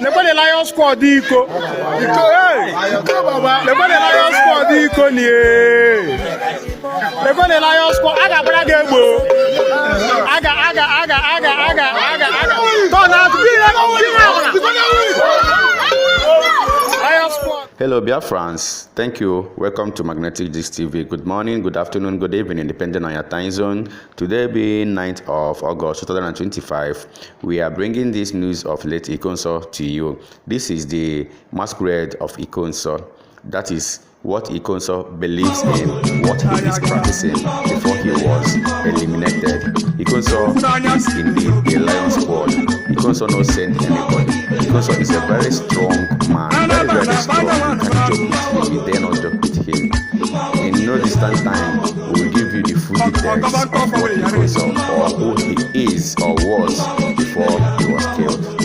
Lekwe the Lion Squad Iko. Hey. Lekwe the Lion Squad Iko ni. Lekwe the Lion Squad. Aga brage bo. Aga. Turn out. Hello Biafrans, thank you. Welcome to Magnetic Gist TV. Good morning, good afternoon, good evening, depending on your time zone. Today being 9th of August 2025, we are bringing this news of late Ikonso to you. This is the masquerade of Ikonso. That is what Ikonso believes in, what he is practicing before he was eliminated. Ikonso is indeed a lion squad. Ikonso no send anybody. Ikonso is a very strong man, very strong. You can joke with him, you dare not joke with him. In no distant time, we will give you the full details of what Ikonso or who he is or was before he was killed.